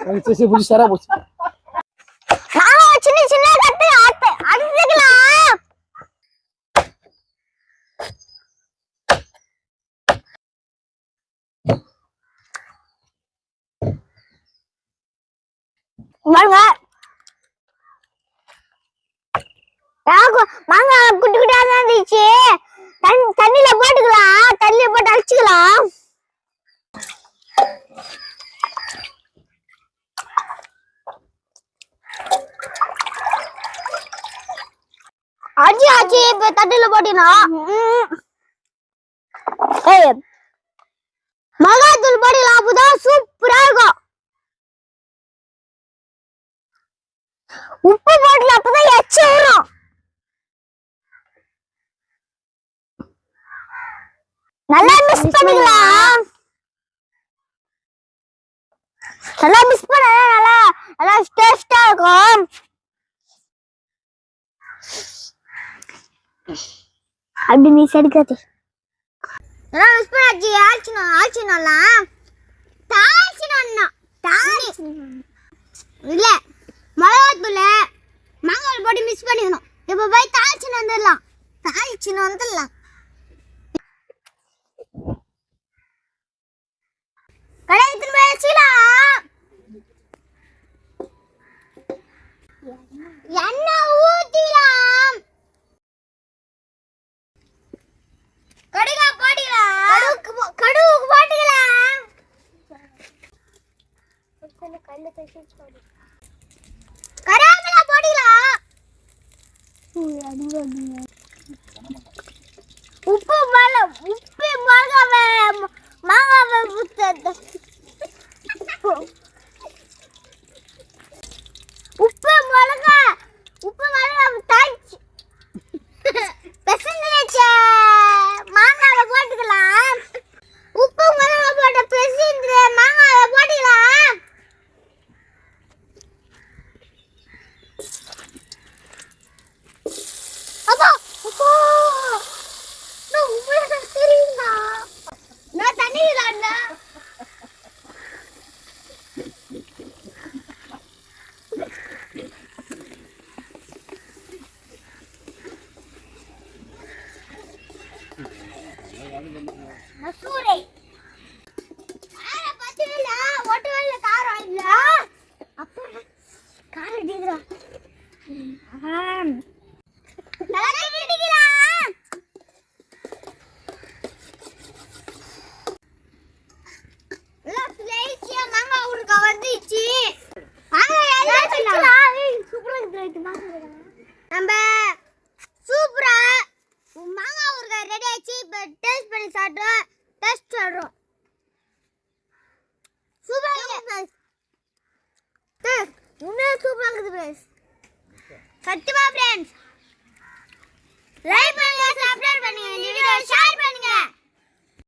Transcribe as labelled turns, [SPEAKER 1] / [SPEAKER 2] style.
[SPEAKER 1] சரி புடி சரா போச்சு.
[SPEAKER 2] நான் சின்ன சின்ன கட்டு அடிச்சுக்கலாம். மாங்காய் குட்டி குட்டியா தான் இருந்துச்சு. தண்ணியில போட்டுக்கலாம், தண்ணியில போட்டு அடிச்சுக்கலாம். ஆச்சி இப்ப தண்ணியில போட்டினா மிளகாத்தூள் போடலாம், அப்பதான் சூப்பரா இருக்கும். உப்பு போடலாம், அப்பதான் எச்சு வரும். நல்லா மிக்ஸ் பண்ணிக்கலாம். நல்லா மிக்ஸ் பண்ணா நல்லா நல்லா டேஸ்டா இருக்கும். அப்படி நீ சரிக்காது. நல்லா மிக்ஸ் பண்ணாச்சு. ஆச்சினோலாம் இல்ல மிளகாத்தூள் மாங்காய் போட்டு மிக்ஸ் பண்ணிக்கணும். இப்ப போய் தாளிச்சுன்னு வந்துடலாம். கடையத்தின் வச்சுக்கலாம். எண்ணெய் ஊத்திலாம். கடுகு போட்டுக்கலாம். கருவேப்பிலை போட்டுக்கலாம். உப்பு மாங்காவை உப்பு மிளகா தாளிச்சு மாங்காவை போட்டுக்கலாம். உப்பு மிளகா போட்ட பெசஞ்சு மாங்காவை போட்டுக்கலாம். அப்பா நான் உப்பு தெரியுமா? நான் தண்ணி இல்ல மசூரை ஆற பச்சைல ஒட்டவேல காரம் இல்ல. அப்ப காரம் டிங்கறா. நல்லா டிங்கலாம். எல்லாம் ஸ்லைஸியா மாங்காய் ஊறுகா வந்துச்சு. மாங்காய் எல்லாம் வெச்சலாம். சூப்பரா இருக்கு மாங்காய். நம்ம சூப்பரா மாங்காய் ஊறுகா ரெடி ஆயிடுச்சு. இப்ப டேஸ்ட் பண்ணி சாப்பிடுறோம். டேஸ்ட் சொல்றோம். சூப்பரா இருக்கு. சூப்பரா இருக்குது ஃப்ரெண்ட்ஸ். சத்தியமா ஃப்ரெண்ட்ஸ் லைக் பண்ணுங்க, சப்ஸ்கிரைப் பண்ணுங்க, இந்த வீடியோ ஷேர் பண்ணுங்க.